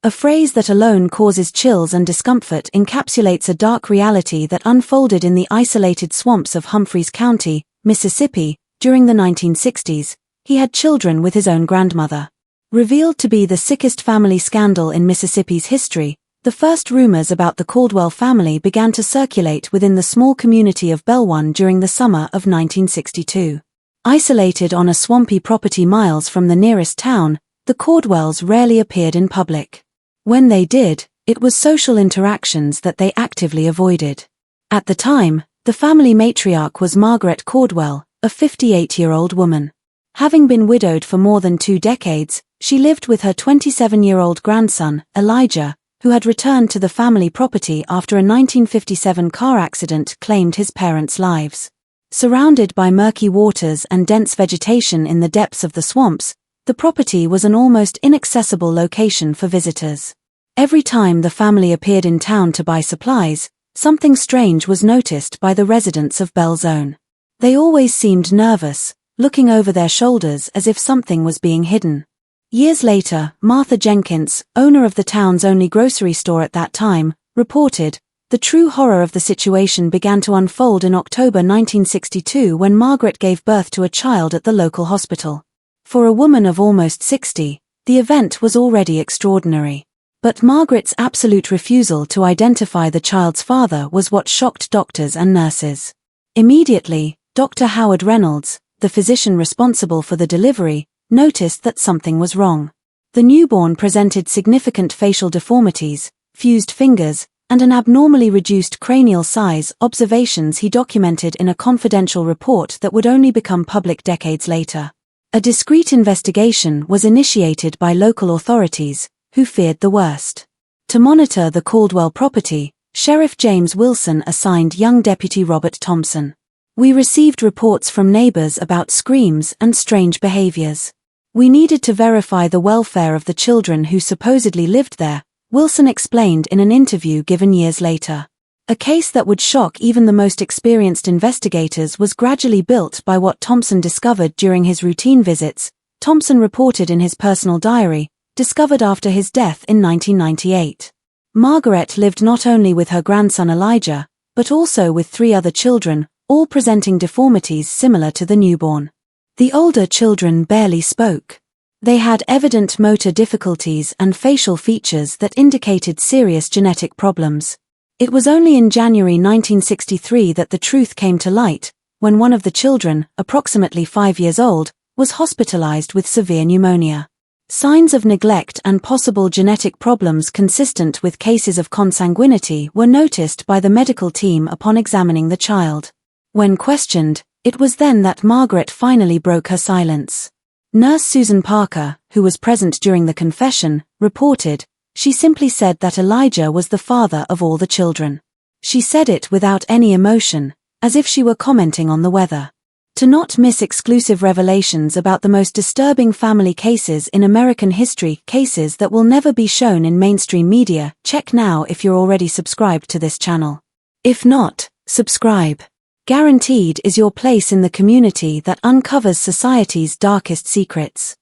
A phrase that alone causes chills and discomfort encapsulates a dark reality that unfolded in the isolated swamps of Humphreys County, Mississippi, during the 1960s. He had children with his own grandmother. Revealed to be the sickest family scandal in Mississippi's history, the first rumors about the Caldwell family began to circulate within the small community of Belwan during the summer of 1962. Isolated on a swampy property miles from the nearest town, the Caldwells rarely appeared in public. When they did, it was social interactions that they actively avoided. At the time, the family matriarch was Margaret Caldwell, a 58-year-old woman. Having been widowed for more than 2 decades, she lived with her 27-year-old grandson, Elijah, who had returned to the family property after a 1957 car accident claimed his parents' lives. Surrounded by murky waters and dense vegetation in the depths of the swamps, the property was an almost inaccessible location for visitors. Every time the family appeared in town to buy supplies, something strange was noticed by the residents of Belzone. They always seemed nervous, looking over their shoulders as if something was being hidden. Years later, Martha Jenkins, owner of the town's only grocery store at that time, reported, "The true horror of the situation began to unfold in October 1962 when Margaret gave birth to a child at the local hospital. For a woman of almost 60, the event was already extraordinary. But Margaret's absolute refusal to identify the child's father was what shocked doctors and nurses. Immediately, Dr. Howard Reynolds, the physician responsible for the delivery, noticed that something was wrong. The newborn presented significant facial deformities, fused fingers, and an abnormally reduced cranial size, observations he documented in a confidential report that would only become public decades later. A discreet investigation was initiated by local authorities, who feared the worst. To monitor the Caldwell property, Sheriff James Wilson assigned young Deputy Robert Thompson. "We received reports from neighbors about screams and strange behaviors. We needed to verify the welfare of the children who supposedly lived there," Wilson explained in an interview given years later. A case that would shock even the most experienced investigators was gradually built by what Thompson discovered during his routine visits. Thompson reported in his personal diary, discovered after his death in 1998. Margaret lived not only with her grandson Elijah, but also with 3 other children, all presenting deformities similar to the newborn. The older children barely spoke. They had evident motor difficulties and facial features that indicated serious genetic problems. It was only in January 1963 that the truth came to light, when one of the children, approximately 5 years old, was hospitalized with severe pneumonia. Signs of neglect and possible genetic problems consistent with cases of consanguinity were noticed by the medical team upon examining the child. When questioned, it was then that Margaret finally broke her silence. Nurse Susan Parker, who was present during the confession, reported, "She simply said that Elijah was the father of all the children. She said it without any emotion, as if she were commenting on the weather." To not miss exclusive revelations about the most disturbing family cases in American history, cases that will never be shown in mainstream media, check now if you're already subscribed to this channel. If not, subscribe. Guaranteed is your place in the community that uncovers society's darkest secrets.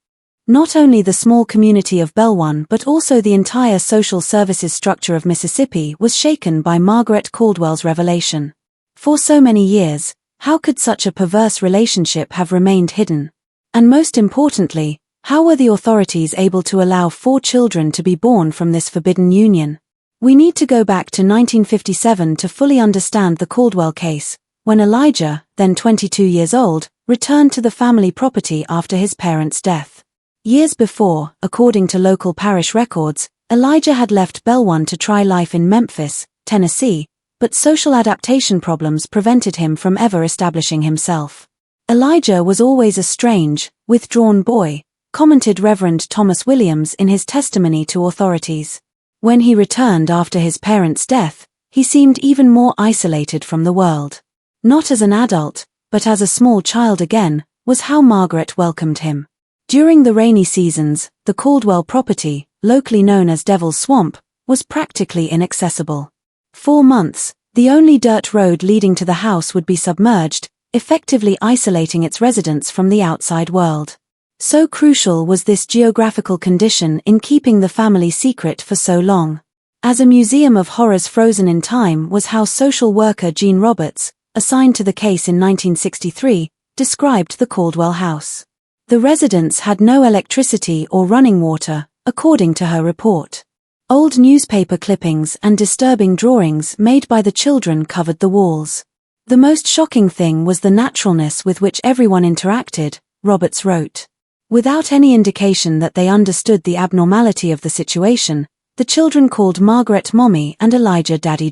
Not only the small community of Belwan but also the entire social services structure of Mississippi was shaken by Margaret Caldwell's revelation. For so many years, how could such a perverse relationship have remained hidden? And most importantly, how were the authorities able to allow 4 children to be born from this forbidden union? We need to go back to 1957 to fully understand the Caldwell case, when Elijah, then 22 years old, returned to the family property after his parents' death. Years before, according to local parish records, Elijah had left Belwan to try life in Memphis, Tennessee, but social adaptation problems prevented him from ever establishing himself. "Elijah was always a strange, withdrawn boy," commented Reverend Thomas Williams in his testimony to authorities. When he returned after his parents' death, he seemed even more isolated from the world. Not as an adult, but as a small child again, was how Margaret welcomed him. During the rainy seasons, the Caldwell property, locally known as Devil's Swamp, was practically inaccessible. For months, the only dirt road leading to the house would be submerged, effectively isolating its residents from the outside world. So crucial was this geographical condition in keeping the family secret for so long. As a museum of horrors frozen in time was how social worker Jean Roberts, assigned to the case in 1963, described the Caldwell house. The residents had no electricity or running water, according to her report. Old newspaper clippings and disturbing drawings made by the children covered the walls. The most shocking thing was the naturalness with which everyone interacted, Roberts wrote. Without any indication that they understood the abnormality of the situation, the children called Margaret Mommy and Elijah Daddy.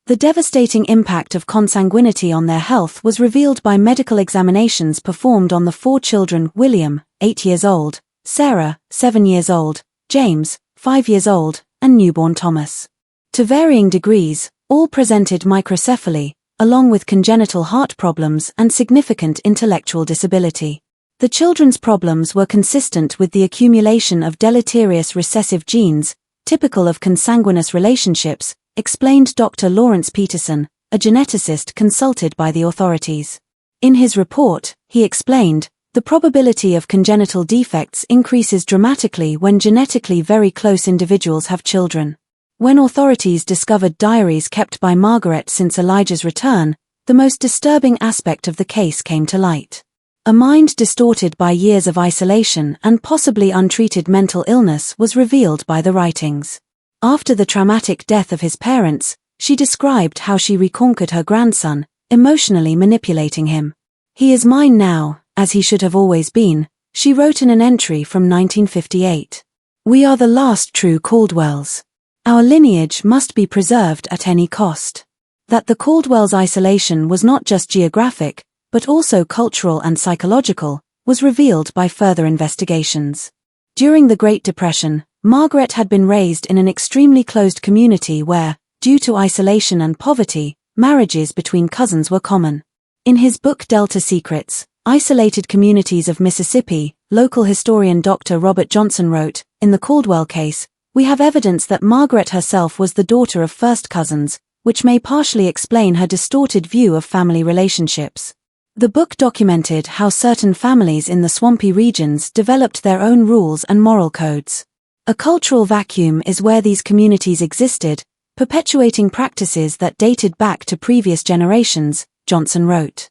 The devastating impact of consanguinity on their health was revealed by medical examinations performed on the 4 children: William, 8 years old, Sarah, 7 years old, James, 5 years old, and newborn Thomas. To varying degrees, all presented microcephaly, along with congenital heart problems and significant intellectual disability. The children's problems were consistent with the accumulation of deleterious recessive genes, typical of consanguineous relationships, explained Dr. Lawrence Peterson, a geneticist consulted by the authorities. In his report, he explained, the probability of congenital defects increases dramatically when genetically very close individuals have children. When authorities discovered diaries kept by Margaret since Elijah's return, the most disturbing aspect of the case came to light. A mind distorted by years of isolation and possibly untreated mental illness was revealed by the writings. After the traumatic death of his parents, she described how she reconquered her grandson, emotionally manipulating him. "He is mine now, as he should have always been," she wrote in an entry from 1958. "We are the last true Caldwells. Our lineage must be preserved at any cost." That the Caldwells' isolation was not just geographic, but also cultural and psychological, was revealed by further investigations. During the Great Depression, Margaret had been raised in an extremely closed community where, due to isolation and poverty, marriages between cousins were common. In his book Delta Secrets, Isolated Communities of Mississippi, local historian Dr. Robert Johnson wrote, "In the Caldwell case, we have evidence that Margaret herself was the daughter of first cousins, which may partially explain her distorted view of family relationships." The book documented how certain families in the swampy regions developed their own rules and moral codes. A cultural vacuum is where these communities existed, perpetuating practices that dated back to previous generations, Johnson wrote.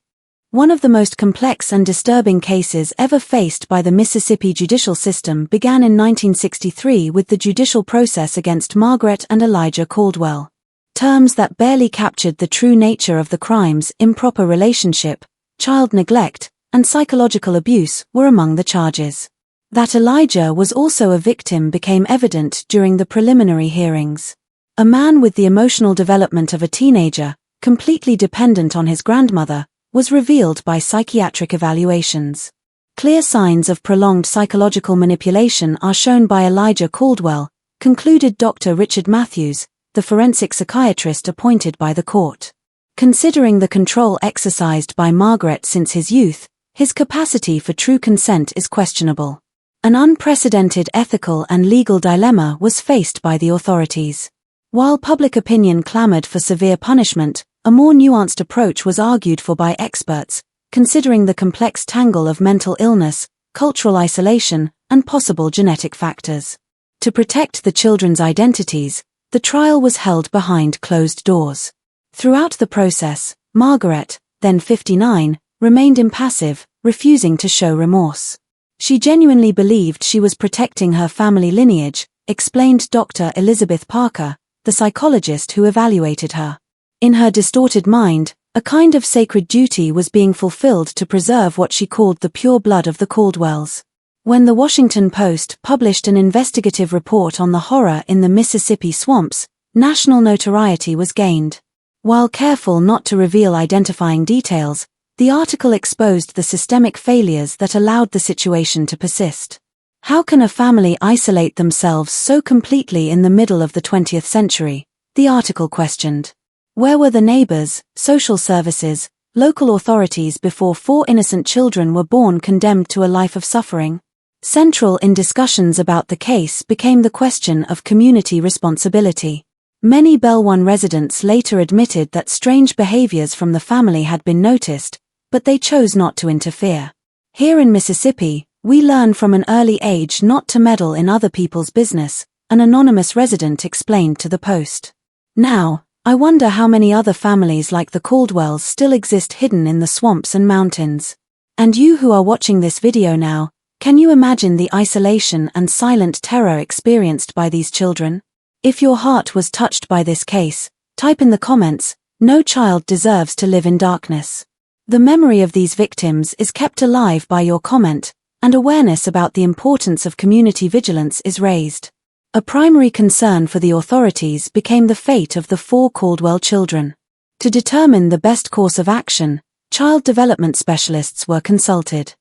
One of the most complex and disturbing cases ever faced by the Mississippi judicial system began in 1963 with the judicial process against Margaret and Elijah Caldwell. Terms that barely captured the true nature of the crimes: improper relationship, child neglect, and psychological abuse were among the charges. That Elijah was also a victim became evident during the preliminary hearings. A man with the emotional development of a teenager, completely dependent on his grandmother, was revealed by psychiatric evaluations. Clear signs of prolonged psychological manipulation are shown by Elijah Caldwell, concluded Dr. Richard Matthews, the forensic psychiatrist appointed by the court. Considering the control exercised by Margaret since his youth, his capacity for true consent is questionable. An unprecedented ethical and legal dilemma was faced by the authorities. While public opinion clamored for severe punishment, a more nuanced approach was argued for by experts, considering the complex tangle of mental illness, cultural isolation, and possible genetic factors. To protect the children's identities, the trial was held behind closed doors. Throughout the process, Margaret, then 59, remained impassive, refusing to show remorse. She genuinely believed she was protecting her family lineage, explained Dr. Elizabeth Parker, the psychologist who evaluated her. In her distorted mind, a kind of sacred duty was being fulfilled to preserve what she called the pure blood of the Caldwells. When the Washington Post published an investigative report on the horror in the Mississippi swamps, national notoriety was gained. While careful not to reveal identifying details, the article exposed the systemic failures that allowed the situation to persist. How can a family isolate themselves so completely in the middle of the 20th century? The article questioned. Where were the neighbors, social services, local authorities before 4 innocent children were born condemned to a life of suffering? Central in discussions about the case became the question of community responsibility. Many Bellone residents later admitted that strange behaviors from the family had been noticed, but they chose not to interfere. Here in Mississippi, We learn from an early age not to meddle in other people's business, an anonymous resident explained to the Post. Now, I wonder how many other families like the Caldwells still exist hidden in the swamps and mountains. And you who are watching this video now, can you imagine the isolation and silent terror experienced by these children? If your heart was touched by this case, type in the comments, "No child deserves to live in darkness." The memory of these victims is kept alive by your comment, and awareness about the importance of community vigilance is raised. A primary concern for the authorities became the fate of the 4 Caldwell children. To determine the best course of action, child development specialists were consulted.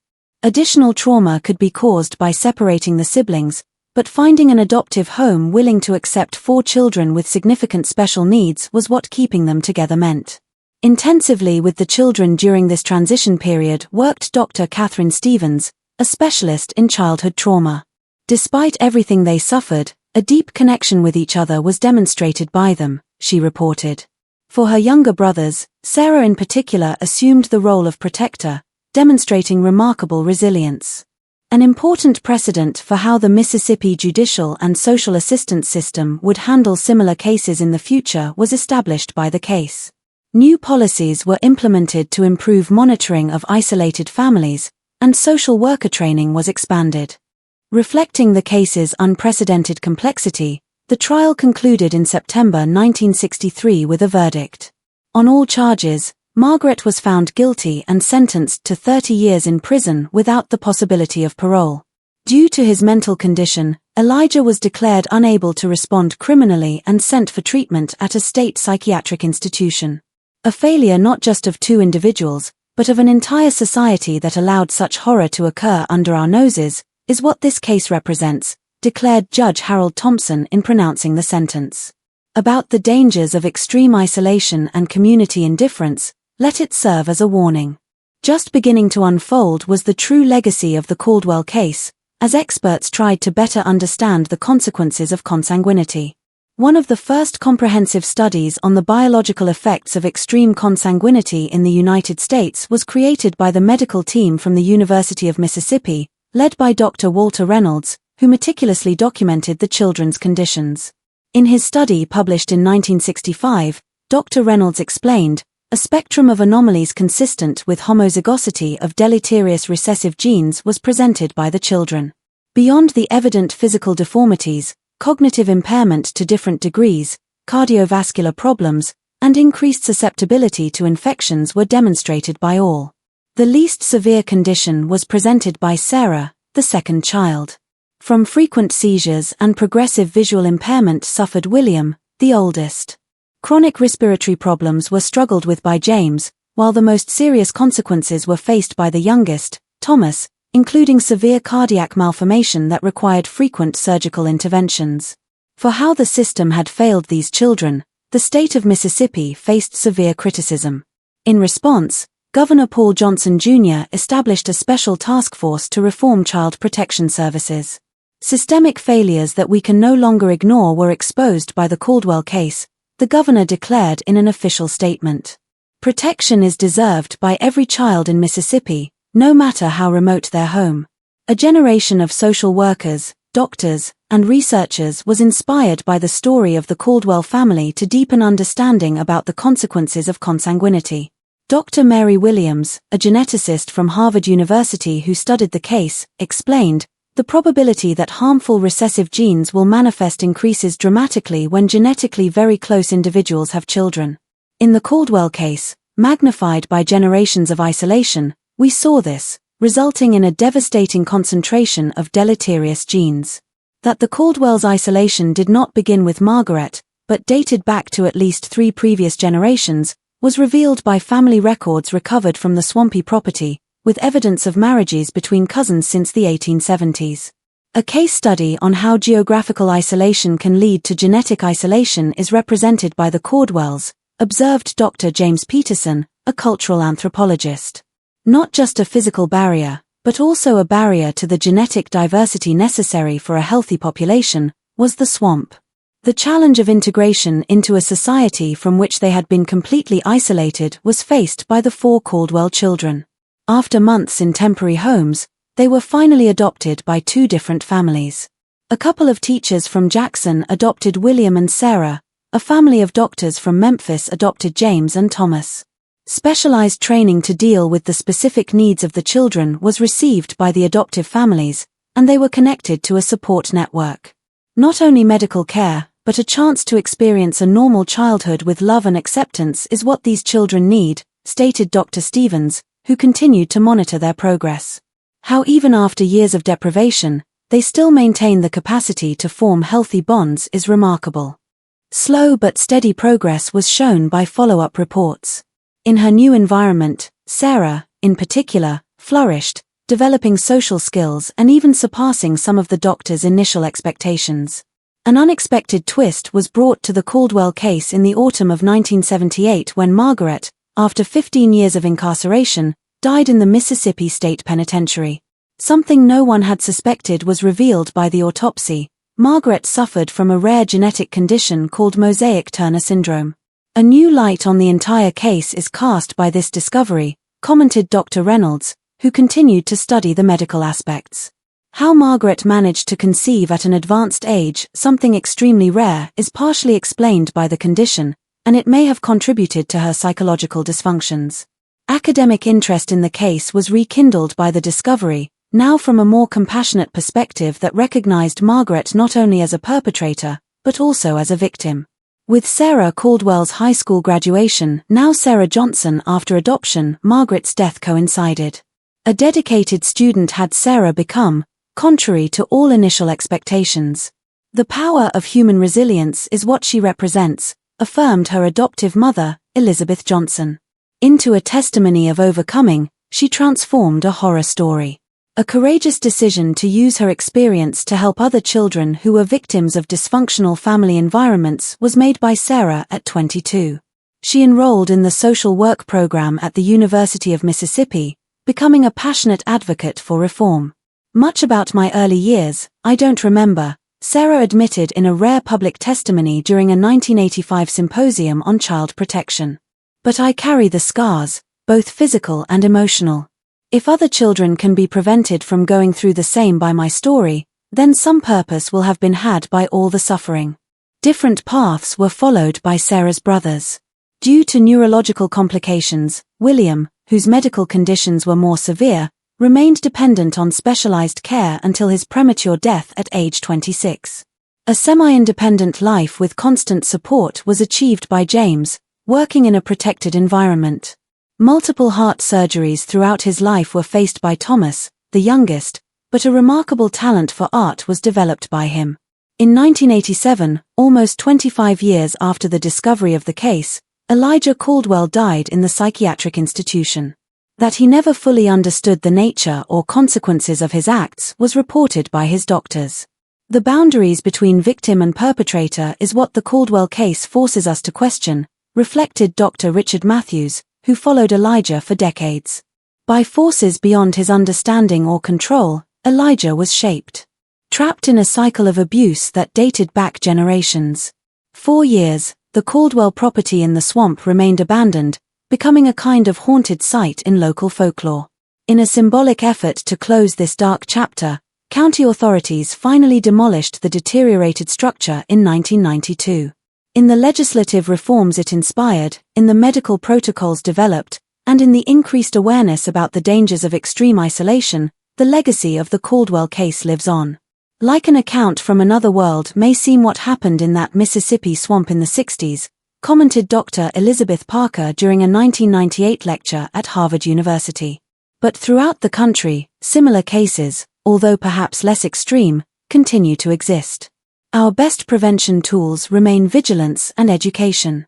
Additional trauma could be caused by separating the siblings, but finding an adoptive home willing to accept 4 children with significant special needs was what keeping them together meant. Intensively with the children during this transition period worked Dr. Catherine Stevens, a specialist in childhood trauma. Despite everything they suffered, a deep connection with each other was demonstrated by them, she reported. For her younger brothers, Sarah in particular assumed the role of protector, demonstrating remarkable resilience. An important precedent for how the Mississippi judicial and social assistance system would handle similar cases in the future was established by the case. New policies were implemented to improve monitoring of isolated families, and social worker training was expanded. Reflecting the case's unprecedented complexity, the trial concluded in September 1963 with a verdict. On all charges, Margaret was found guilty and sentenced to 30 years in prison without the possibility of parole. Due to his mental condition, Elijah was declared unable to respond criminally and sent for treatment at a state psychiatric institution. A failure not just of 2 individuals, but of an entire society that allowed such horror to occur under our noses, is what this case represents, declared Judge Harold Thompson in pronouncing the sentence. About the dangers of extreme isolation and community indifference, let it serve as a warning. Just beginning to unfold was the true legacy of the Caldwell case, as experts tried to better understand the consequences of consanguinity. One of the first comprehensive studies on the biological effects of extreme consanguinity in the United States was created by the medical team from the University of Mississippi, led by Dr. Walter Reynolds, who meticulously documented the children's conditions. In his study published in 1965, Dr. Reynolds explained, a spectrum of anomalies consistent with homozygosity of deleterious recessive genes was presented by the children. Beyond the evident physical deformities, cognitive impairment to different degrees, cardiovascular problems, and increased susceptibility to infections were demonstrated by all. The least severe condition was presented by Sarah, the second child. From frequent seizures and progressive visual impairment suffered William, the oldest. Chronic respiratory problems were struggled with by James, while the most serious consequences were faced by the youngest, Thomas, including severe cardiac malformation that required frequent surgical interventions. For how the system had failed these children, the state of Mississippi faced severe criticism. In response, Governor Paul Johnson Jr. established a special task force to reform child protection services. Systemic failures that we can no longer ignore were exposed by the Caldwell case, the governor declared in an official statement. Protection is deserved by every child in Mississippi, no matter how remote their home. A generation of social workers, doctors, and researchers was inspired by the story of the Caldwell family to deepen understanding about the consequences of consanguinity. Dr. Mary Williams, a geneticist from Harvard University who studied the case, explained, the probability that harmful recessive genes will manifest increases dramatically when genetically very close individuals have children. In the Caldwell case, magnified by generations of isolation, we saw this, resulting in a devastating concentration of deleterious genes. That the Caldwell's isolation did not begin with Margaret, but dated back to at least 3 previous generations, was revealed by family records recovered from the swampy property, with evidence of marriages between cousins since the 1870s. A case study on how geographical isolation can lead to genetic isolation is represented by the Caldwells, observed Dr. James Peterson, a cultural anthropologist. Not just a physical barrier, but also a barrier to the genetic diversity necessary for a healthy population, was the swamp. The challenge of integration into a society from which they had been completely isolated was faced by the 4 Caldwell children. After months in temporary homes, they were finally adopted by two different families. A couple of teachers from Jackson adopted William and Sarah. A family of doctors from Memphis adopted James and Thomas. Specialized training to deal with the specific needs of the children was received by the adoptive families, and they were connected to a support network. Not only medical care, but a chance to experience a normal childhood with love and acceptance is what these children need, stated Dr. Stevens, who continued to monitor their progress. How even after years of deprivation, they still maintain the capacity to form healthy bonds is remarkable. Slow but steady progress was shown by follow-up reports. In her new environment, Sarah, in particular, flourished, developing social skills and even surpassing some of the doctor's initial expectations. An unexpected twist was brought to the Caldwell case in the autumn of 1978 when Margaret, after 15 years of incarceration, died in the Mississippi State Penitentiary. Something no one had suspected was revealed by the autopsy. Margaret suffered from a rare genetic condition called mosaic Turner syndrome. A new light on the entire case is cast by this discovery, commented Dr. Reynolds, who continued to study the medical aspects. How Margaret managed to conceive at an advanced age, something extremely rare, is partially explained by the condition, and it may have contributed to her psychological dysfunctions. Academic interest in the case was rekindled by the discovery, now from a more compassionate perspective that recognized Margaret not only as a perpetrator, but also as a victim. With Sarah Caldwell's high school graduation, now Sarah Johnson after adoption, Margaret's death coincided. A dedicated student had Sarah become, contrary to all initial expectations. The power of human resilience is what she represents, affirmed her adoptive mother, Elizabeth Johnson. Into a testimony of overcoming, she transformed a horror story. A courageous decision to use her experience to help other children who were victims of dysfunctional family environments was made by Sarah at 22. She enrolled in the social work program at the University of Mississippi, becoming a passionate advocate for reform. Much about my early years, I don't remember, Sarah admitted in a rare public testimony during a 1985 symposium on child protection. But I carry the scars, both physical and emotional. If other children can be prevented from going through the same by my story, then some purpose will have been had by all the suffering. Different paths were followed by Sarah's brothers. Due to neurological complications, William, whose medical conditions were more severe, remained dependent on specialized care until his premature death at age 26. A semi-independent life with constant support was achieved by James, working in a protected environment. Multiple heart surgeries throughout his life were faced by Thomas, the youngest, but a remarkable talent for art was developed by him. In 1987, almost 25 years after the discovery of the case, Elijah Caldwell died in the psychiatric institution. That he never fully understood the nature or consequences of his acts was reported by his doctors. The boundaries between victim and perpetrator is what the Caldwell case forces us to question, reflected Dr. Richard Matthews, who followed Elijah for decades. By forces beyond his understanding or control, Elijah was shaped. Trapped in a cycle of abuse that dated back generations. 4 years, the Caldwell property in the swamp remained abandoned, becoming a kind of haunted site in local folklore. In a symbolic effort to close this dark chapter, county authorities finally demolished the deteriorated structure in 1992. In the legislative reforms it inspired, in the medical protocols developed, and in the increased awareness about the dangers of extreme isolation, the legacy of the Caldwell case lives on. Like an account from another world may seem what happened in that Mississippi swamp in the 60s, commented Dr. Elizabeth Parker during a 1998 lecture at Harvard University. But throughout the country, similar cases, although perhaps less extreme, continue to exist. Our best prevention tools remain vigilance and education.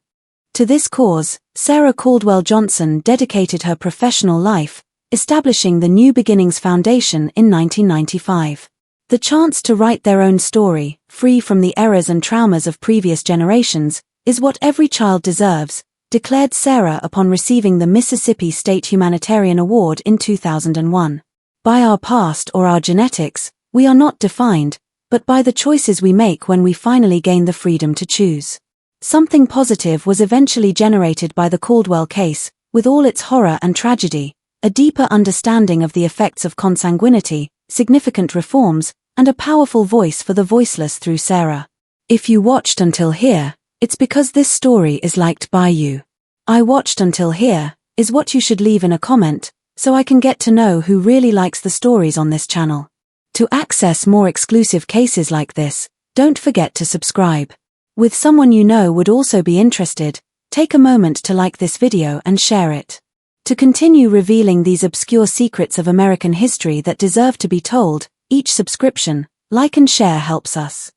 To this cause, Sarah Caldwell Johnson dedicated her professional life, establishing the New Beginnings Foundation in 1995. The chance to write their own story, free from the errors and traumas of previous generations, is what every child deserves, declared Sarah upon receiving the Mississippi State Humanitarian Award in 2001. By our past or our genetics, we are not defined, but by the choices we make when we finally gain the freedom to choose. Something positive was eventually generated by the Caldwell case, with all its horror and tragedy. a deeper understanding of the effects of consanguinity, significant reforms, and a powerful voice for the voiceless through Sarah. If you watched until here, it's because this story is liked by you. "I watched until here" is what you should leave in a comment, so I can get to know who really likes the stories on this channel. To access more exclusive cases like this, don't forget to subscribe. With someone you know would also be interested, take a moment to like this video and share it. To continue revealing these obscure secrets of American history that deserve to be told, each subscription, like and share helps us.